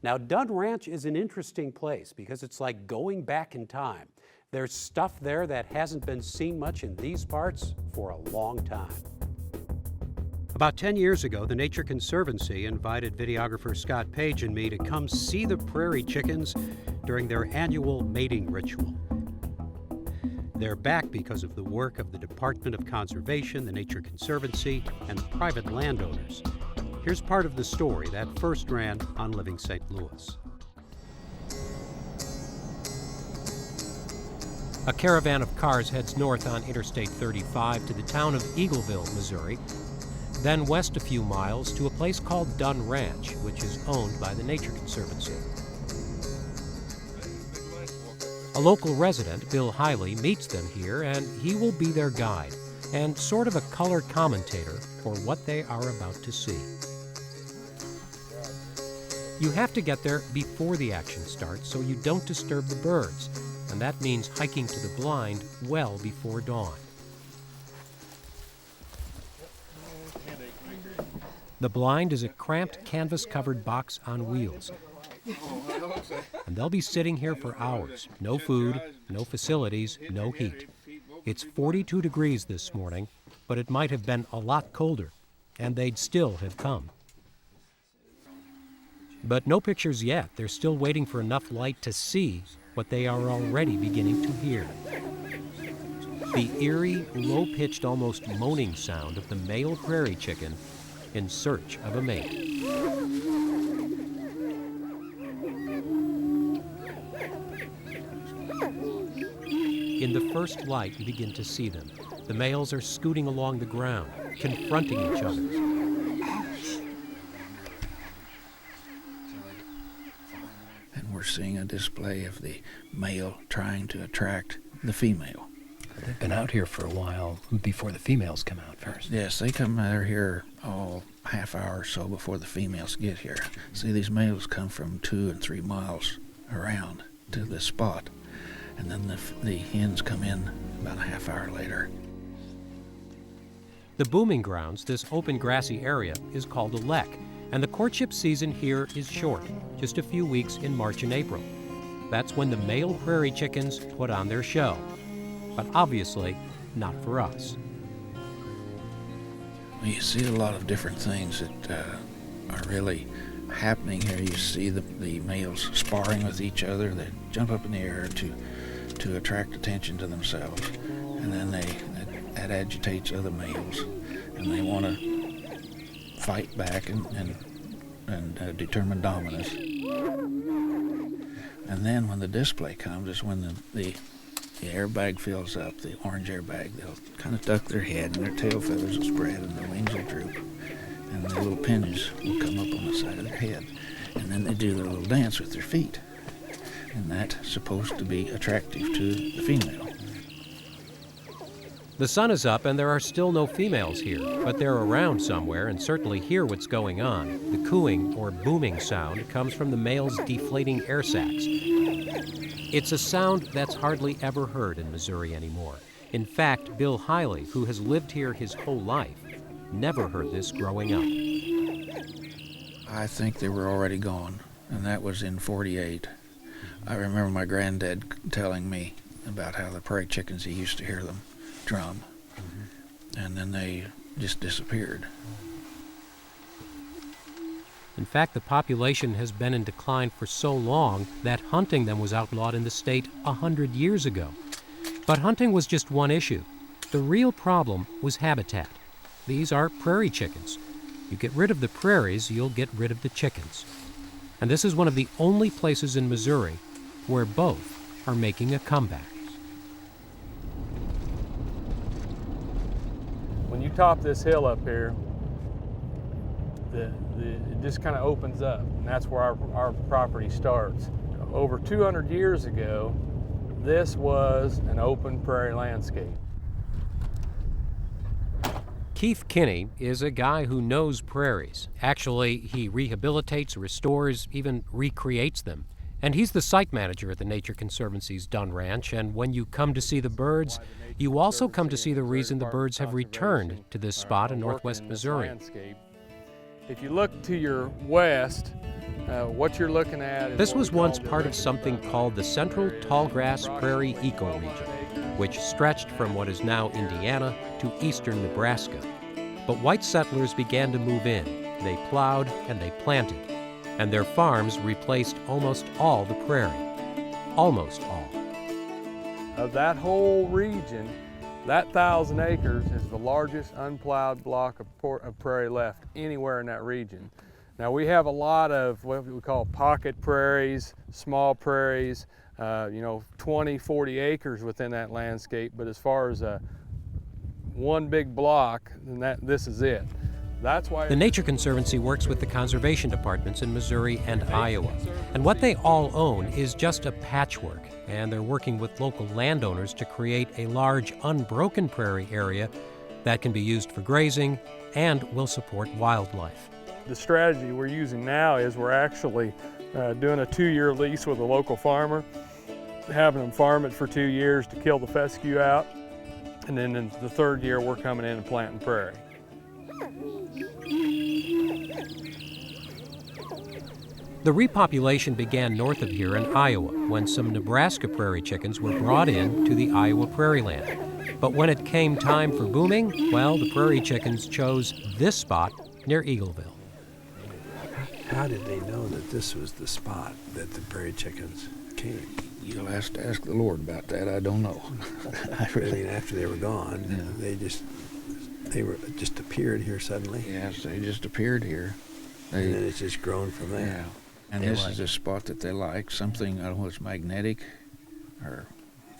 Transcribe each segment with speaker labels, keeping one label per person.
Speaker 1: Now, Dunn Ranch is an interesting place because it's like going back in time. There's stuff there that hasn't been seen much in these parts for a long time. About 10 years ago, the Nature Conservancy invited videographer Scott Page and me to come see the prairie chickens during their annual mating ritual. They're back because of the work of the Department of Conservation, the Nature Conservancy, and private landowners. Here's part of the story that first ran on Living St. Louis. A caravan of cars heads north on Interstate 35 to the town of Eagleville, Missouri, then west a few miles to a place called Dunn Ranch, which is owned by the Nature Conservancy. A local resident, Bill Hiley, meets them here, and he will be their guide and sort of a color commentator for what they are about to see. You have to get there before the action starts so you don't disturb the birds, and that means hiking to the blind well before dawn. The blind is a cramped canvas-covered box on wheels. And they'll be sitting here for hours. No food, no facilities, no heat. It's 42 degrees this morning, but it might have been a lot colder, and they'd still have come. But no pictures yet. They're still waiting for enough light to see what they are already beginning to hear. The eerie, low-pitched, almost moaning sound of the male prairie chicken in search of a mate. In the first light, you begin to see them. The males are scooting along the ground, confronting each other.
Speaker 2: And we're seeing a display of the male trying to attract the female.
Speaker 3: They've been out here for a while before the females come out first.
Speaker 2: Yes, they're here half hour or so before the females get here. See, these males come from 2 and 3 miles around to this spot, and then the hens come in about a half hour later.
Speaker 1: The booming grounds, this open grassy area, is called a lek, and the courtship season here is short, just a few weeks in March and April. That's when the male prairie chickens put on their show. But obviously, not for us.
Speaker 2: You see a lot of different things that are really happening here. You see the males sparring with each other. They jump up in the air to attract attention to themselves, and then that agitates other males, and they want to fight back and determine dominance. And then when the display comes is when the airbag fills up, the orange airbag. They'll kind of duck their head and their tail feathers will spread and their wings will droop, and their little appendages will come up on the side of their head, and then they do their little dance with their feet, and that's supposed to be attractive to the female.
Speaker 1: The sun is up and there are still no females here, but they're around somewhere and certainly hear what's going on. The cooing or booming sound comes from the males deflating air sacs. It's a sound that's hardly ever heard in Missouri anymore. In fact, Bill Hiley, who has lived here his whole life, never heard this growing up.
Speaker 2: I think they were already gone, and that was in '48. I remember my granddad telling me about how the prairie chickens, he used to hear them drum, and then they just disappeared.
Speaker 1: In fact, the population has been in decline for so long that hunting them was outlawed in the state 100 years ago. But hunting was just one issue. The real problem was habitat. These are prairie chickens. You get rid of the prairies, you'll get rid of the chickens. And this is one of the only places in Missouri where both are making a comeback.
Speaker 4: When you top this hill up here, it just kind of opens up, and that's where our property starts. Over 200 years ago, this was an open prairie landscape.
Speaker 1: Keith Kinney is a guy who knows prairies. Actually, he rehabilitates, restores, even recreates them. And he's the site manager at the Nature Conservancy's Dunn Ranch, and when you come to see the birds, you also come to see the reason the birds have returned to this spot in northwest Missouri.
Speaker 4: If you look to your west, What you're looking at is
Speaker 1: This
Speaker 4: what
Speaker 1: was
Speaker 4: we call
Speaker 1: once part of
Speaker 4: direct
Speaker 1: something called the Central Tallgrass Prairie Ecoregion, which stretched from what is now Indiana to eastern Nebraska. But white settlers began to move in. They plowed and they planted, and their farms replaced almost all the prairie. Almost all.
Speaker 4: of that whole region. That 1,000 acres is the largest unplowed block of prairie left anywhere in that region. Now we have a lot of what we call pocket prairies, small prairies, 20, 40 acres within that landscape, but as far as one big block, then this is it. That's why
Speaker 1: The Nature Conservancy works with the conservation departments in Missouri and Iowa. And what they all own is just a patchwork, and they're working with local landowners to create a large unbroken prairie area that can be used for grazing and will support wildlife.
Speaker 4: the strategy we're using now is we're actually doing a 2-year lease with a local farmer, having them farm it for 2 years to kill the fescue out, and then in the 3rd year we're coming in and planting prairie.
Speaker 1: The repopulation began north of here in Iowa when some Nebraska prairie chickens were brought in to the Iowa prairie land. But when it came time for booming, well, the prairie chickens chose this spot near Eagleville.
Speaker 5: How did they know that this was the spot that the prairie chickens came?
Speaker 2: You'll have to ask the Lord about that. I don't know. I
Speaker 5: I
Speaker 2: really,
Speaker 5: mean, after they were gone,
Speaker 2: Yeah.
Speaker 5: they were just appeared here suddenly,
Speaker 2: yes, they just appeared here.
Speaker 5: and then it's just grown from
Speaker 2: Yeah.
Speaker 5: there.
Speaker 2: And
Speaker 3: They
Speaker 2: this
Speaker 3: like
Speaker 2: is a spot that they like, something, I don't know, it's magnetic or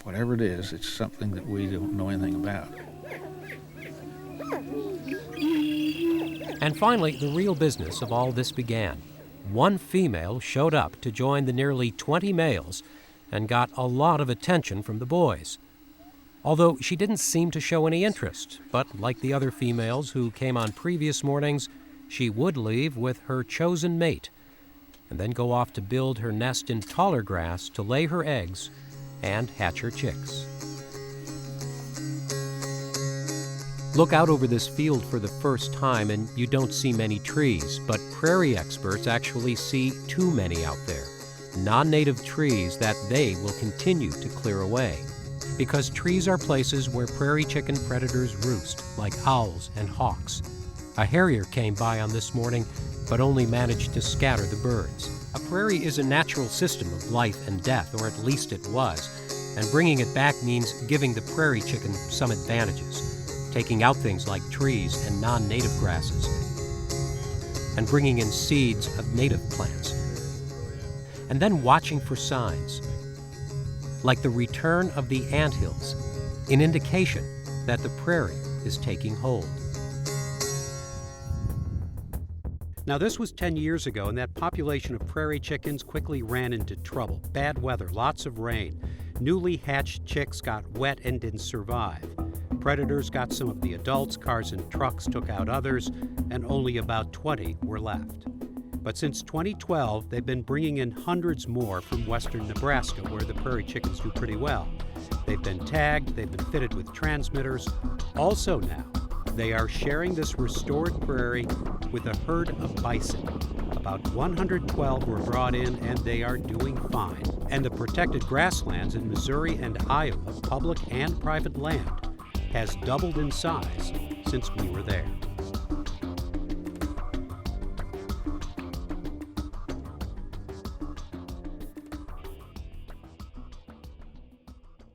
Speaker 2: whatever it is. It's something that we don't know anything about.
Speaker 1: And finally, the real business of all this began. One female showed up to join the nearly 20 males and got a lot of attention from the boys. Although she didn't seem to show any interest, but like the other females who came on previous mornings, she would leave with her chosen mate and then go off to build her nest in taller grass to lay her eggs and hatch her chicks. Look out over this field for the first time and you don't see many trees, but prairie experts actually see too many out there. Non-native trees that they will continue to clear away. Because trees are places where prairie chicken predators roost, like owls and hawks. A harrier came by on this morning, but only managed to scatter the birds. A prairie is a natural system of life and death, or at least it was, and bringing it back means giving the prairie chicken some advantages. Taking out things like trees and non-native grasses, and bringing in seeds of native plants. And then watching for signs, like the return of the anthills, an indication that the prairie is taking hold. Now, this was 10 years ago, and that population of prairie chickens quickly ran into trouble. Bad weather, lots of rain. Newly hatched chicks got wet and didn't survive. Predators got some of the adults, cars and trucks took out others, and only about 20 were left. But since 2012, they've been bringing in hundreds more from western Nebraska, where the prairie chickens do pretty well. They've been tagged, they've been fitted with transmitters. Also now, they are sharing this restored prairie with a herd of bison. About 112 were brought in, and they are doing fine. And the protected grasslands in Missouri and Iowa, public and private land, has doubled in size since we were there.